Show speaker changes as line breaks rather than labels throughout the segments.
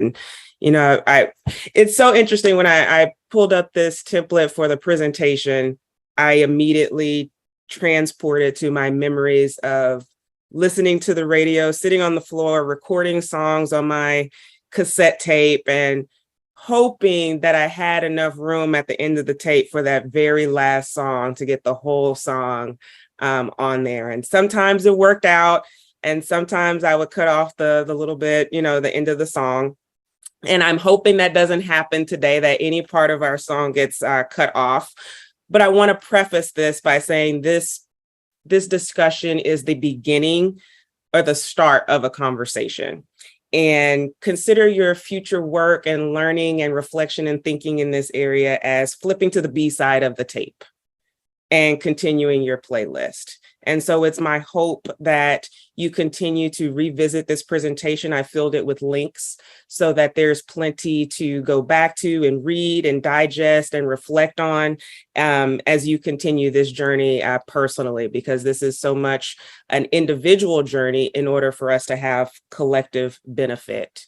You know, it's so interesting when I pulled up this template for the presentation, I immediately transported to my memories of listening to the radio, sitting on the floor, recording songs on my cassette tape and hoping that I had enough room at the end of the tape for that very last song to get the whole song on there. And sometimes it worked out. And sometimes I would cut off the little bit, you know, the end of the song. And I'm hoping that doesn't happen today, that any part of our song gets cut off. But I want to preface this by saying this discussion is the beginning or the start of a conversation. And consider your future work and learning and reflection and thinking in this area as flipping to the B side of the tape and continuing your playlist. And so it's my hope that you continue to revisit this presentation. I filled it with links so that there's plenty to go back to and read and digest and reflect on as you continue this journey personally, because this is so much an individual journey in order for us to have collective benefit.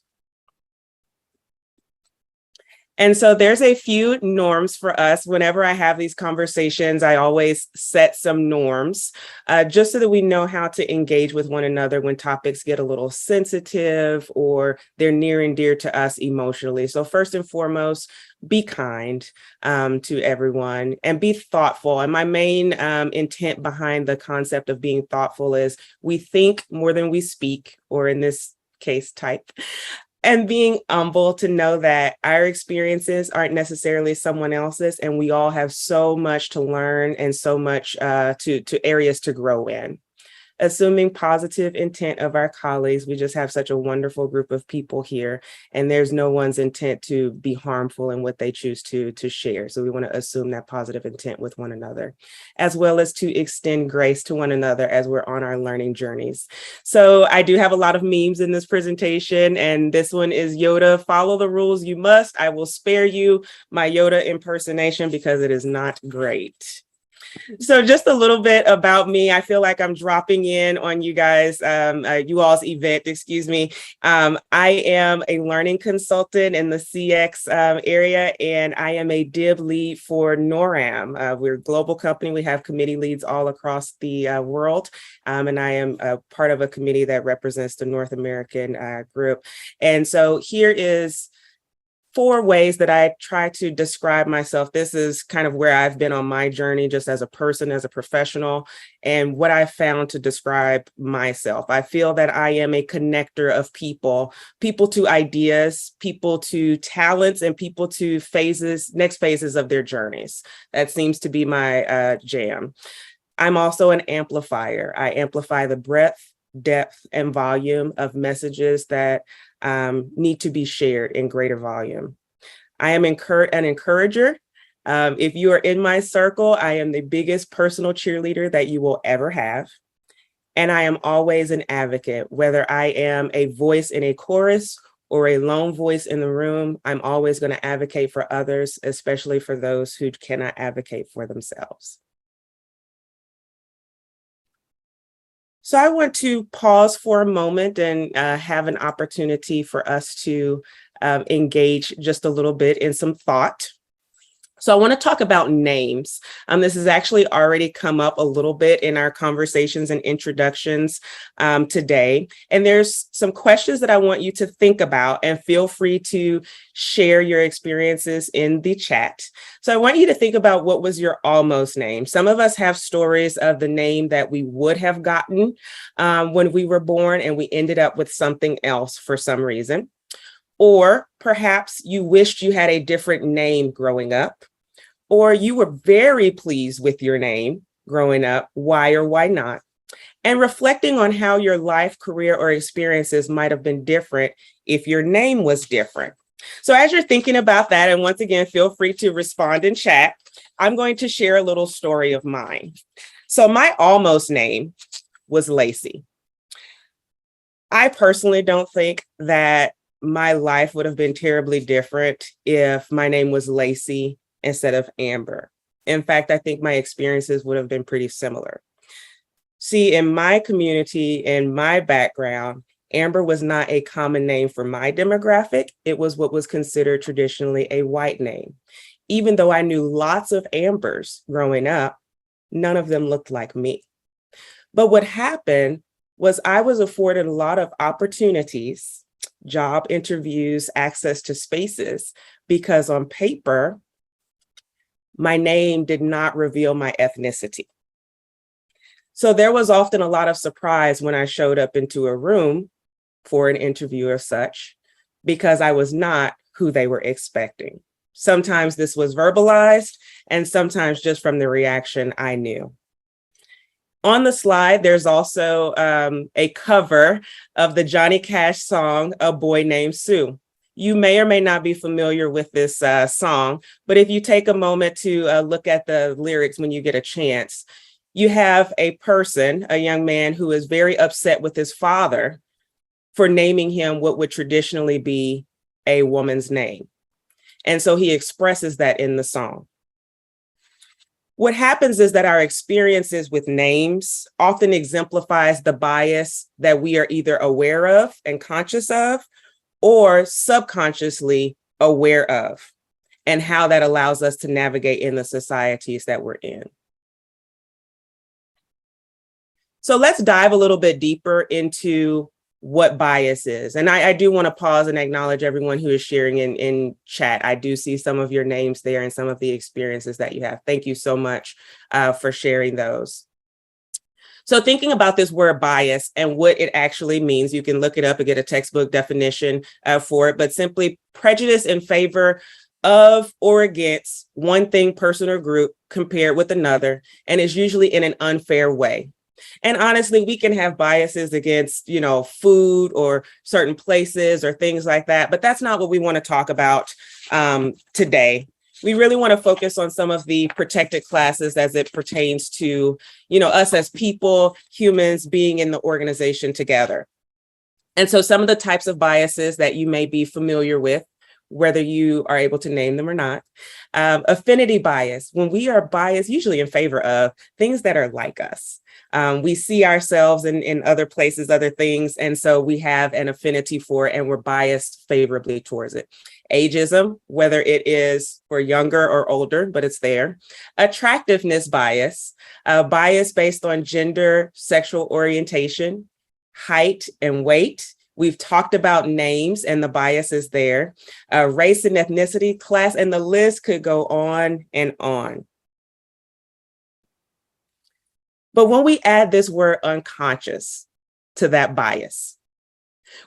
And so there's a few norms for us. Whenever I have these conversations, I always set some norms just so that we know how to engage with one another when topics get a little sensitive or they're near and dear to us emotionally. So first and foremost, be kind to everyone and be thoughtful. And my main intent behind the concept of being thoughtful is we think more than we speak, or in this case, type. And being humble to know that our experiences aren't necessarily someone else's, and we all have so much to learn and so much to areas to grow in. Assuming positive intent of our colleagues, we just have such a wonderful group of people here, and there's no one's intent to be harmful in what they choose to share. So we want to assume that positive intent with one another, as well as to extend grace to one another as we're on our learning journeys. So I do have a lot of memes in this presentation, and this one is Yoda, follow the rules you must. I will spare you my Yoda impersonation because it is not great. So just a little bit about me. I feel like I'm dropping in on you guys, you all's event, excuse me. I am a learning consultant in the CX area, and I am a DIB lead for NORAM. We're a global company. We have committee leads all across the world, and I am a part of a committee that represents the North American group. And so here is 4 ways that I try to describe myself. This is kind of where I've been on my journey, just as a person, as a professional, and what I found to describe myself. I feel that I am a connector of people to ideas, people to talents, and people to next phases of their journeys. That seems to be my jam. I'm also an amplifier. I amplify the breadth, depth, and volume of messages that need to be shared in greater volume. I am an encourager. If you are in my circle, I am the biggest personal cheerleader that you will ever have. And I am always an advocate, whether I am a voice in a chorus or a lone voice in the room. I'm always going to advocate for others, especially for those who cannot advocate for themselves. So I want to pause for a moment and have an opportunity for us to engage just a little bit in some thought. So I want to talk about names. This has actually already come up a little bit in our conversations and introductions today. And there's some questions that I want you to think about, and feel free to share your experiences in the chat. So I want you to think about, what was your almost name? Some of us have stories of the name that we would have gotten when we were born, and we ended up with something else for some reason. Or perhaps you wished you had a different name growing up, or you were very pleased with your name growing up. Why or why not? And reflecting on how your life, career, or experiences might have been different if your name was different. So as you're thinking about that, and once again, feel free to respond in chat, I'm going to share a little story of mine. So my almost name was Lacey. I personally don't think that my life would have been terribly different if my name was Lacey instead of Amber. In fact, I think my experiences would have been pretty similar. See, in my community, in my background, Amber was not a common name for my demographic. It was what was considered traditionally a white name. Even though I knew lots of Ambers growing up, none of them looked like me. But what happened was I was afforded a lot of opportunities, job interviews, access to spaces, because on paper, my name did not reveal my ethnicity. So there was often a lot of surprise when I showed up into a room for an interview or such, because I was not who they were expecting. Sometimes this was verbalized, and sometimes just from the reaction I knew. On the slide, there's also a cover of the Johnny Cash song, A Boy Named Sue. You may or may not be familiar with this song, but if you take a moment to look at the lyrics when you get a chance, you have a person, a young man, who is very upset with his father for naming him what would traditionally be a woman's name. And so he expresses that in the song. What happens is that our experiences with names often exemplifies the bias that we are either aware of and conscious of, or subconsciously aware of, and how that allows us to navigate in the societies that we're in. So let's dive a little bit deeper into what bias is. And I do want to pause and acknowledge everyone who is sharing in chat. I do see some of your names there and some of the experiences that you have. Thank you so much for sharing those. So thinking about this word bias and what it actually means, you can look it up and get a textbook definition for it, but simply prejudice in favor of or against one thing, person, or group compared with another, and is usually in an unfair way. And honestly, we can have biases against, food or certain places or things like that, but that's not what we want to talk about today. We really want to focus on some of the protected classes as it pertains to, us as people, humans being in the organization together. And so some of the types of biases that you may be familiar with, whether you are able to name them or not. Affinity bias, when we are biased, usually in favor of things that are like us. We see ourselves in other places, other things, and so we have an affinity for it and we're biased favorably towards it. Ageism, whether it is for younger or older, but it's there. Attractiveness bias, bias based on gender, sexual orientation, height, and weight. We've talked about names and the biases there, race and ethnicity, class, and the list could go on and on. But when we add this word unconscious to that bias,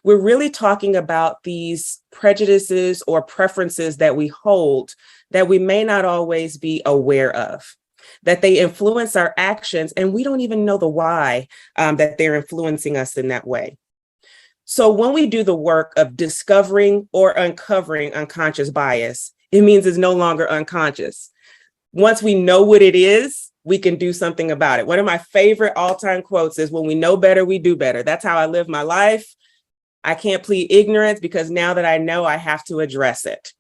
we're really talking about these prejudices or preferences that we hold that we may not always be aware of, that they influence our actions and we don't even know the why that they're influencing us in that way. So when we do the work of discovering or uncovering unconscious bias, it means it's no longer unconscious. Once we know what it is, we can do something about it. One of my favorite all-time quotes is, when we know better, we do better. That's how I live my life. I can't plead ignorance because now that I know, I have to address it.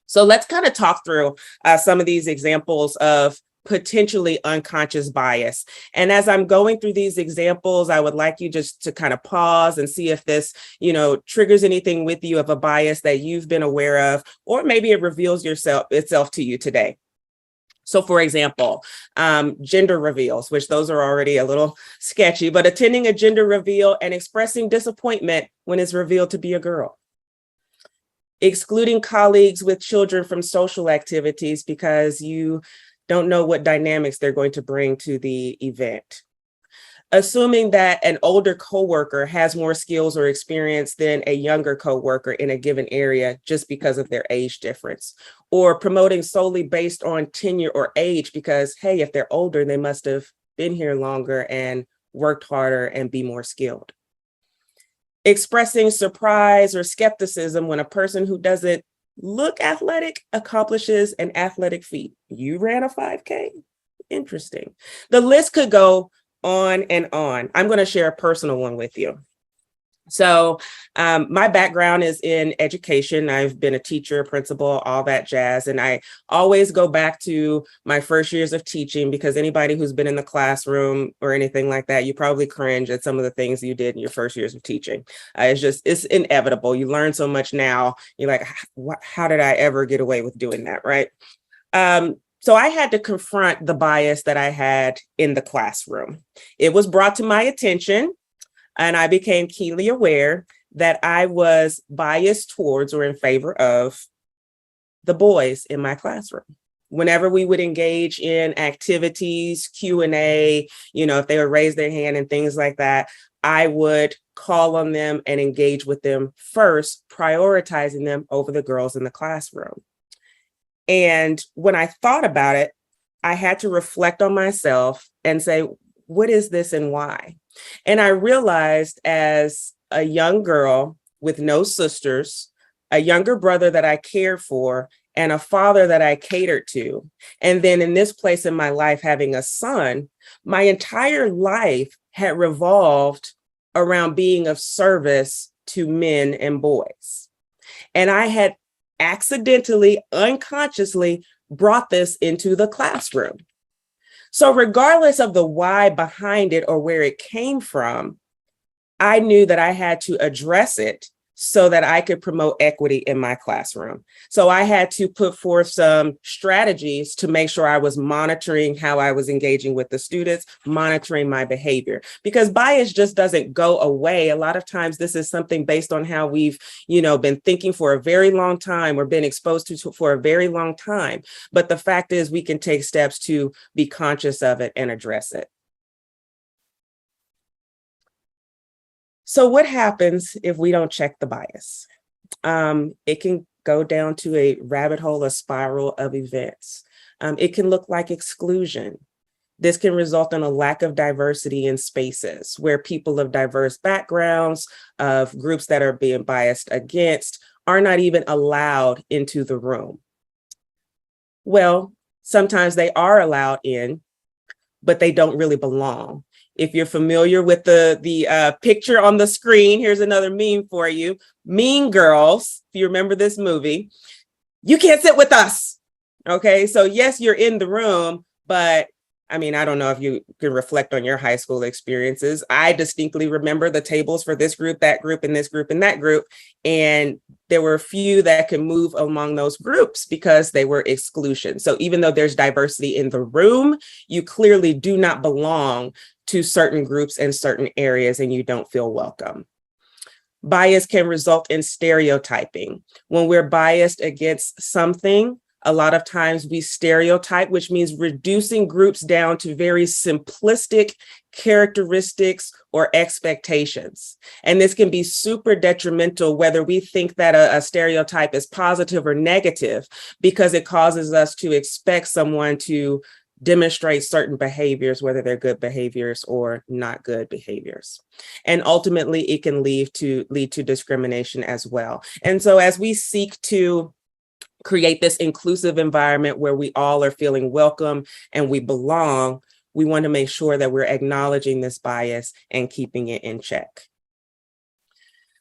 So let's kind of talk through some of these examples of potentially unconscious bias. And as I'm going through these examples, I would like you just to kind of pause and see if this, triggers anything with you of a bias that you've been aware of, or maybe it reveals itself to you today. So for example, gender reveals, which those are already a little sketchy, but attending a gender reveal and expressing disappointment when it's revealed to be a girl. Excluding colleagues with children from social activities because you don't know what dynamics they're going to bring to the event. Assuming that an older coworker has more skills or experience than a younger coworker in a given area just because of their age difference, or promoting solely based on tenure or age because, hey, if they're older, they must have been here longer and worked harder and be more skilled. Expressing surprise or skepticism when a person who doesn't look athletic accomplishes an athletic feat. You ran a 5K? Interesting. The list could go on and on. I'm going to share a personal one with you. So my background is in education. I've been a teacher, principal, all that jazz. And I always go back to my first years of teaching, because anybody who's been in the classroom or anything like that, you probably cringe at some of the things you did in your first years of teaching. It's inevitable. You learn so much now. You're like, how did I ever get away with doing that? Right. So I had to confront the bias that I had in the classroom. It was brought to my attention, and I became keenly aware that I was biased towards or in favor of the boys in my classroom. Whenever we would engage in activities, Q&A, if they would raise their hand and things like that, I would call on them and engage with them first, prioritizing them over the girls in the classroom. And when I thought about it, I had to reflect on myself and say, what is this and why? And I realized, as a young girl with no sisters, a younger brother that I cared for, and a father that I catered to, and then in this place in my life, having a son, my entire life had revolved around being of service to men and boys. And I had accidentally, unconsciously brought this into the classroom. So regardless of the why behind it or where it came from, I knew that I had to address it so that I could promote equity in my classroom. So I had to put forth some strategies to make sure I was monitoring how I was engaging with the students, monitoring my behavior, because bias just doesn't go away. A lot of times this is something based on how we've, been thinking for a very long time or been exposed to for a very long time. But the fact is, we can take steps to be conscious of it and address it. So what happens if we don't check the bias? It can go down to a rabbit hole, a spiral of events. It can look like exclusion. This can result in a lack of diversity in spaces where people of diverse backgrounds, of groups that are being biased against, are not even allowed into the room. Well, sometimes they are allowed in, but they don't really belong. If you're familiar with the picture on the screen, here's another meme for you. Mean Girls, if you remember this movie, you can't sit with us. Okay, so yes, you're in the room, but I don't know if you can reflect on your high school experiences. I distinctly remember the tables for this group, that group, and this group, and that group. And there were a few that could move among those groups because they were exclusion. So even though there's diversity in the room, you clearly do not belong to certain groups and certain areas, and you don't feel welcome. Bias can result in stereotyping. When we're biased against something, a lot of times we stereotype, which means reducing groups down to very simplistic characteristics or expectations. And this can be super detrimental, whether we think that a stereotype is positive or negative, because it causes us to expect someone to demonstrate certain behaviors, whether they're good behaviors or not good behaviors. And ultimately, it can lead to discrimination as well. And so as we seek to create this inclusive environment where we all are feeling welcome and we belong, we want to make sure that we're acknowledging this bias and keeping it in check.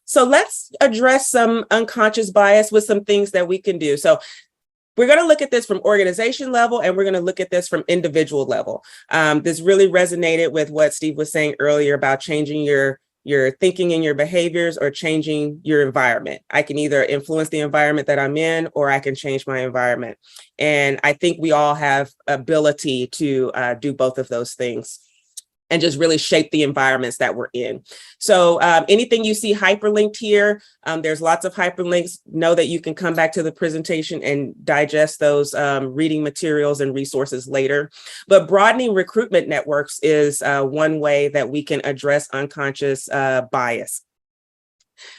So let's address some unconscious bias with some things that we can do. So we're going to look at this from organization level, and we're going to look at this from individual level. This really resonated with what Steve was saying earlier about changing your thinking and your behaviors, or changing your environment. I can either influence the environment that I'm in, or I can change my environment. And I think we all have ability to do both of those things and just really shape the environments that we're in. So anything you see hyperlinked here, there's lots of hyperlinks. Know that you can come back to the presentation and digest those reading materials and resources later. But broadening recruitment networks is one way that we can address unconscious bias.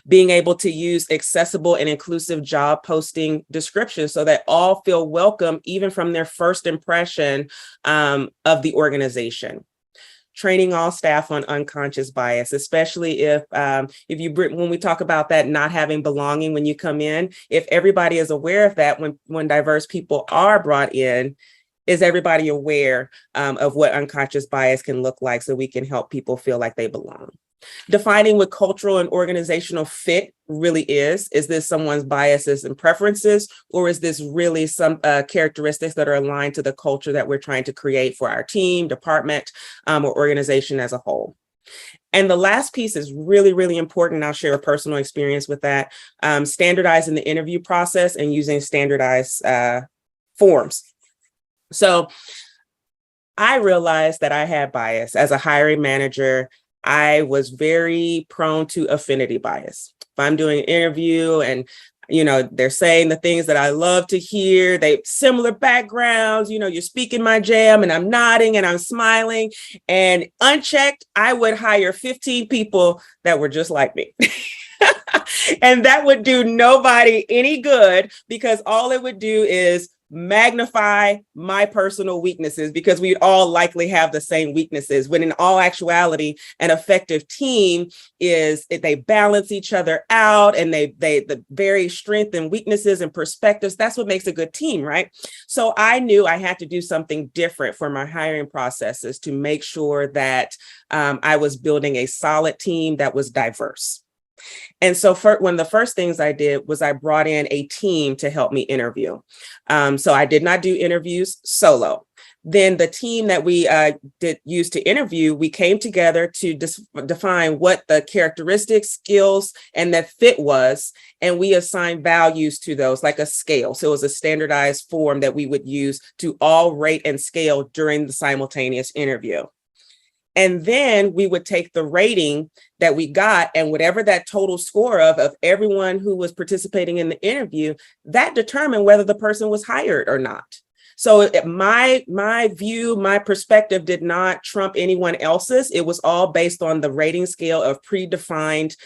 Being able to use accessible and inclusive job posting descriptions so that all feel welcome, even from their first impression of the organization. Training all staff on unconscious bias, especially if when we talk about that not having belonging when you come in, if everybody is aware of that, when diverse people are brought in, is everybody aware of what unconscious bias can look like, so we can help people feel like they belong? Defining what cultural and organizational fit really is this someone's biases and preferences, or is this really some characteristics that are aligned to the culture that we're trying to create for our team, department, or organization as a whole? And the last piece is really, really important. I'll share a personal experience with that. Standardizing the interview process and using standardized forms. So I realized that I had bias as a hiring manager. I was very prone to affinity bias. If I'm doing an interview and they're saying the things that I love to hear, they similar backgrounds, you're speaking my jam and I'm nodding and I'm smiling, and unchecked, I would hire 15 people that were just like me. And that would do nobody any good, because all it would do is magnify my personal weaknesses, because we'd all likely have the same weaknesses, when in all actuality, an effective team is they balance each other out, and they the very strength and weaknesses and perspectives. That's what makes a good team, right? So I knew I had to do something different for my hiring processes to make sure that I was building a solid team that was diverse. And so one of the first things I did was I brought in a team to help me interview. So I did not do interviews solo. Then the team that we did use to interview, we came together to define what the characteristics, skills, and that fit was. And we assigned values to those, like a scale. So it was a standardized form that we would use to all rate and scale during the simultaneous interview. And then we would take the rating that we got, and whatever that total score of everyone who was participating in the interview, that determined whether the person was hired or not. So my view, my perspective did not trump anyone else's. It was all based on the rating scale of predefined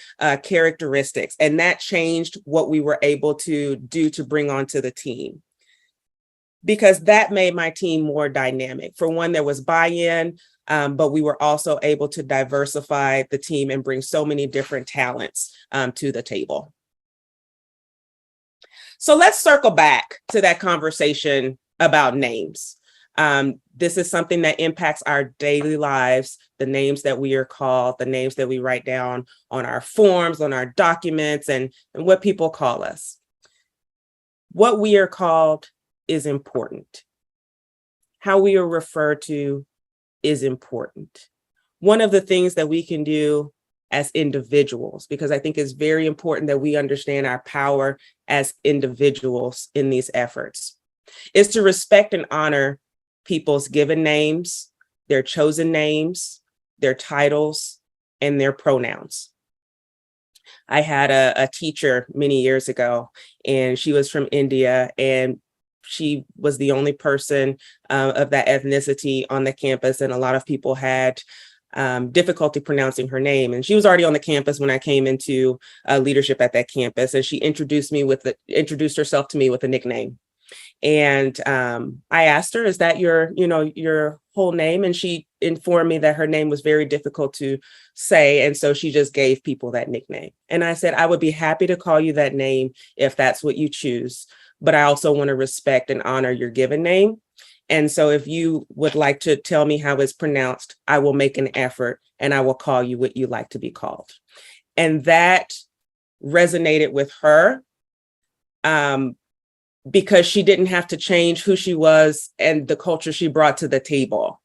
characteristics. And that changed what we were able to do to bring onto the team, because that made my team more dynamic. For one, there was buy-in. But we were also able to diversify the team and bring so many different talents to the table. So let's circle back to that conversation about names. This is something that impacts our daily lives, the names that we are called, the names that we write down on our forms, on our documents, and what people call us. What we are called is important. How we are referred to is important. One of the things that we can do as individuals, because I think it's very important that we understand our power as individuals in these efforts, is to respect and honor people's given names, their chosen names, their titles, and their pronouns. I had a teacher many years ago, and she was from India, and she was the only person of that ethnicity on the campus, and a lot of people had difficulty pronouncing her name. And she was already on the campus when I came into leadership at that campus, and she introduced herself to me with a nickname. And I asked her, "Is that your whole name?" And she informed me that her name was very difficult to say, and so she just gave people that nickname. And I said, "I would be happy to call you that name if that's what you choose, but I also want to respect and honor your given name. And so if you would like to tell me how it's pronounced, I will make an effort and I will call you what you like to be called." And that resonated with her because she didn't have to change who she was and the culture she brought to the table.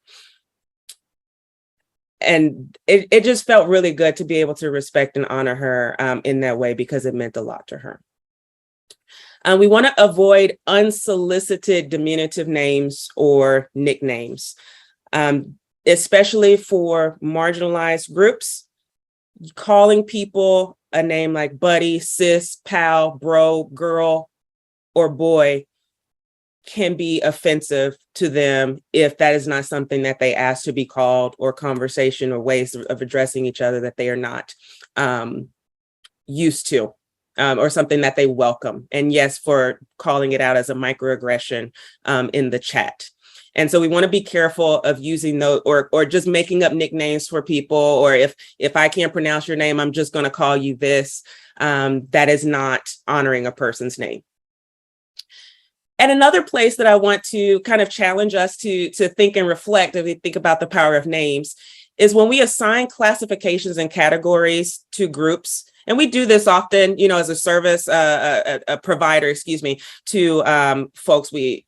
And it just felt really good to be able to respect and honor her in that way, because it meant a lot to her. We want to avoid unsolicited diminutive names or nicknames, especially for marginalized groups. Calling people a name like buddy, sis, pal, bro, girl, or boy can be offensive to them if that is not something that they ask to be called, or conversation or ways of addressing each other that they are not used to. Or something that they welcome. And yes, for calling it out as a microaggression in the chat. And so we want to be careful of using those, or just making up nicknames for people, or if I can't pronounce your name, I'm just going to call you this. That is not honoring a person's name. And another place that I want to kind of challenge us to think and reflect, if we think about the power of names, is when we assign classifications and categories to groups, and we do this often, as a service, a provider, excuse me, to folks, we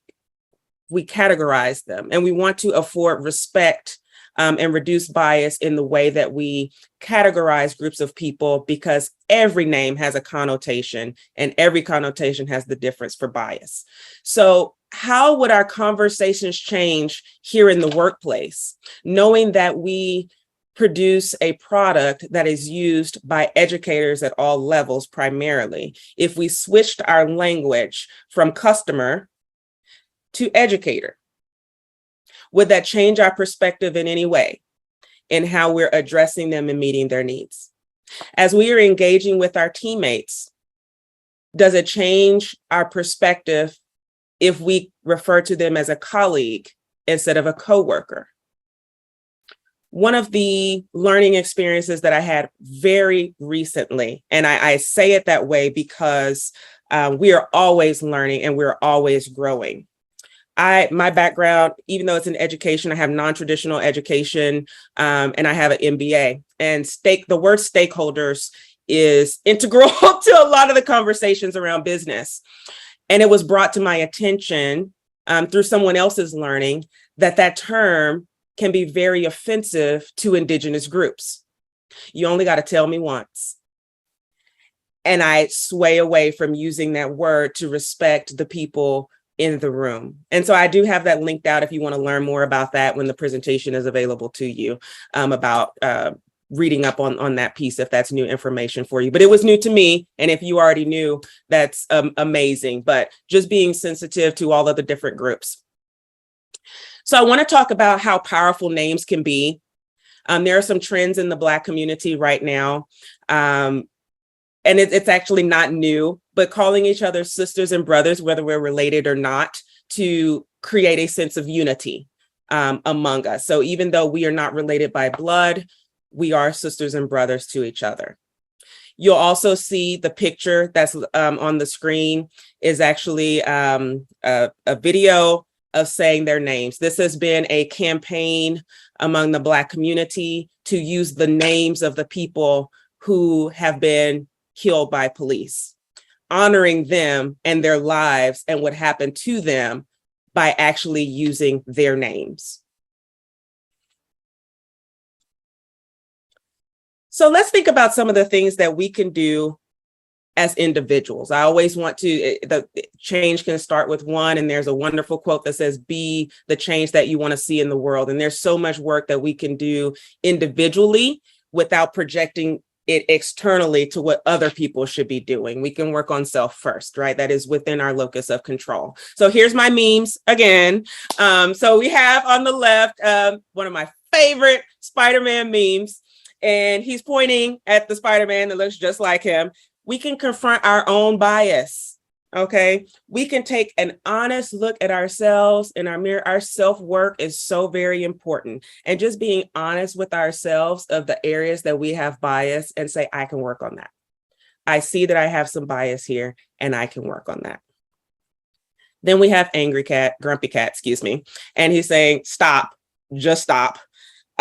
categorize them, and we want to afford respect and reduce bias in the way that we categorize groups of people, because every name has a connotation and every connotation has the difference for bias. So how would our conversations change here in the workplace, knowing that we produce a product that is used by educators at all levels primarily, if we switched our language from customer to educator? Would that change our perspective in any way in how we're addressing them and meeting their needs? As we are engaging with our teammates, does it change our perspective if we refer to them as a colleague instead of a coworker? One of the learning experiences that I had very recently, and I say it that way because we are always learning and we're always growing. My background, even though it's in education, I have non-traditional education, and I have an MBA. And the word stakeholders is integral to a lot of the conversations around business. And it was brought to my attention through someone else's learning that term can be very offensive to Indigenous groups. You only got to tell me once. And I sway away from using that word to respect the people in the room. And so I do have that linked out if you want to learn more about that when the presentation is available to you, about reading up on that piece if that's new information for you. But it was new to me. And if you already knew, that's amazing. But just being sensitive to all of the different groups. So I want to talk about how powerful names can be. There are some trends in the Black community right now. And it's actually not new, but calling each other sisters and brothers, whether we're related or not, to create a sense of unity among us. So even though we are not related by blood, we are sisters and brothers to each other. You'll also see the picture that's on the screen is actually a video of saying their names. This has been a campaign among the Black community to use the names of the people who have been killed by police, honoring them and their lives and what happened to them by actually using their names. So let's think about some of the things that we can do as individuals. I always want the change can start with one, and there's a wonderful quote that says, be the change that you want to see in the world. And there's so much work that we can do individually without projecting it externally to what other people should be doing. We can work on self first, right? That is within our locus of control. So here's my memes again. So we have on the left, one of my favorite Spider-Man memes, and he's pointing at the Spider-Man that looks just like him. We can confront our own bias, okay? We can take an honest look at ourselves in our mirror. Our self-work is so very important. And just being honest with ourselves of the areas that we have bias and say, I can work on that. I see that I have some bias here and I can work on that. Then we have Grumpy Cat, excuse me. And he's saying, stop, just stop.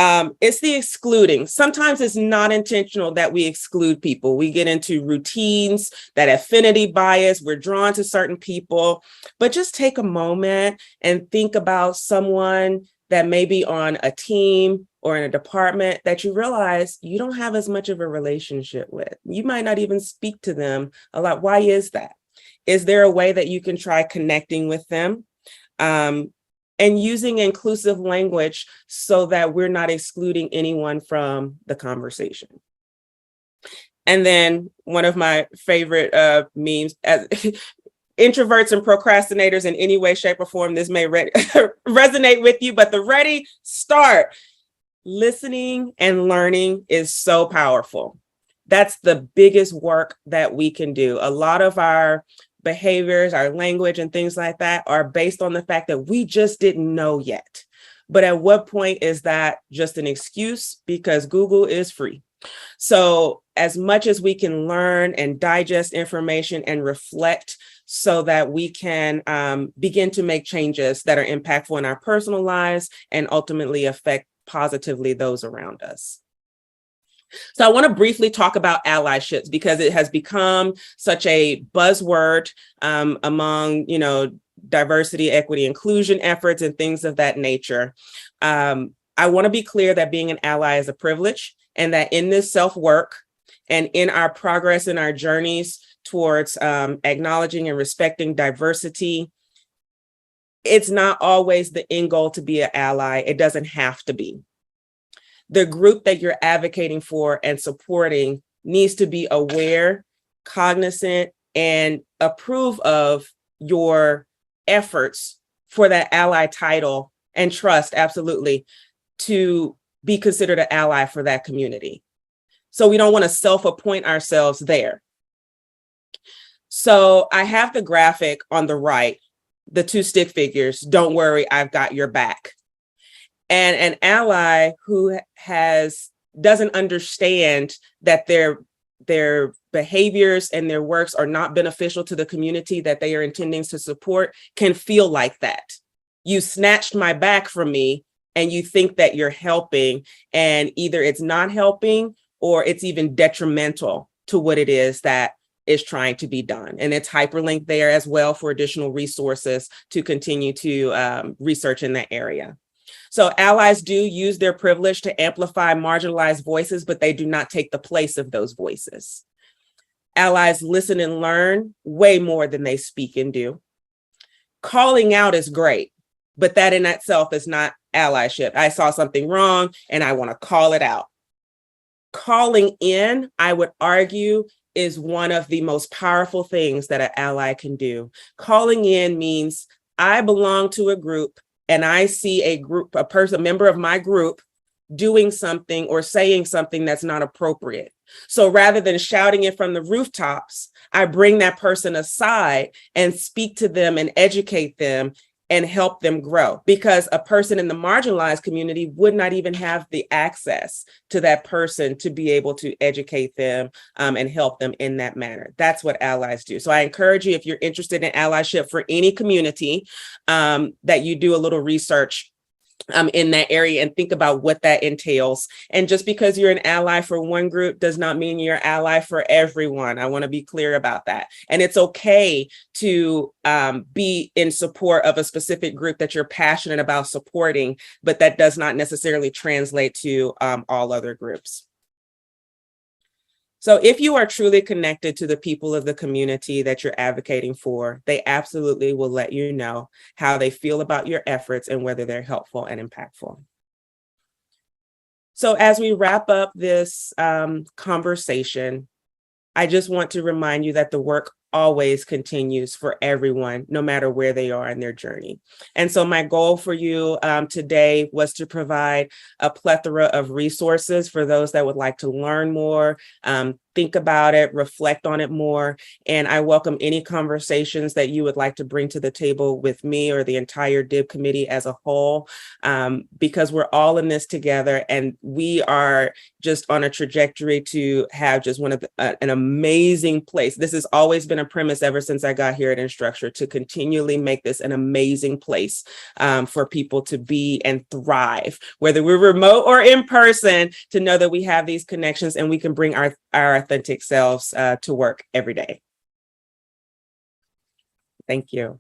It's the excluding. Sometimes it's not intentional that we exclude people. We get into routines, that affinity bias, we're drawn to certain people, but just take a moment and think about someone that may be on a team or in a department that you realize you don't have as much of a relationship with. You might not even speak to them a lot. Why is that? Is there a way that you can try connecting with them? And using inclusive language so that we're not excluding anyone from the conversation. And then one of my favorite memes, as introverts and procrastinators in any way, shape, or form, this may resonate with you, but the ready, start. Listening and learning is so powerful. That's the biggest work that we can do. A lot of our behaviors, our language and things like that are based on the fact that we just didn't know yet. But at what point is that just an excuse? Because Google is free. So as much as we can learn and digest information and reflect so that we can begin to make changes that are impactful in our personal lives and ultimately affect positively those around us. So I want to briefly talk about allyships because it has become such a buzzword among, diversity, equity, inclusion efforts and things of that nature. I want to be clear that being an ally is a privilege, and that in this self-work and in our progress in our journeys towards acknowledging and respecting diversity, it's not always the end goal to be an ally. It doesn't have to be. The group that you're advocating for and supporting needs to be aware, cognizant, and approve of your efforts for that ally title and trust, absolutely, to be considered an ally for that community. So we don't want to self-appoint ourselves there. So I have the graphic on the right, the two stick figures, don't worry, I've got your back. And an ally who doesn't understand that their behaviors and their works are not beneficial to the community that they are intending to support can feel like that. You snatched my back from me and you think that you're helping, and either it's not helping or it's even detrimental to what it is that is trying to be done. And it's hyperlinked there as well for additional resources to continue to research in that area. So allies do use their privilege to amplify marginalized voices, but they do not take the place of those voices. Allies listen and learn way more than they speak and do. Calling out is great, but that in itself is not allyship. I saw something wrong and I want to call it out. Calling in, I would argue, is one of the most powerful things that an ally can do. Calling in means I belong to a group and I see a member of my group doing something or saying something that's not appropriate. So rather than shouting it from the rooftops, I bring that person aside and speak to them and educate them and help them grow, because a person in the marginalized community would not even have the access to that person to be able to educate them and help them in that manner. That's what allies do. So I encourage you, if you're interested in allyship for any community, that you do a little research in that area and think about what that entails. And just because you're an ally for one group does not mean you're an ally for everyone. I want to be clear about that. And it's okay to be in support of a specific group that you're passionate about supporting, but that does not necessarily translate to all other groups. So if you are truly connected to the people of the community that you're advocating for, they absolutely will let you know how they feel about your efforts and whether they're helpful and impactful. So as we wrap up this conversation, I just want to remind you that the work always continues for everyone, no matter where they are in their journey. And so my goal for you today was to provide a plethora of resources for those that would like to learn more, think about it, reflect on it more. And I welcome any conversations that you would like to bring to the table with me or the entire DIB committee as a whole, because we're all in this together and we are just on a trajectory to have just one of an amazing place. This has always been a premise ever since I got here at Instructure, to continually make this an amazing place for people to be and thrive, whether we're remote or in person, to know that we have these connections and we can bring our authentic selves to work every day. Thank you.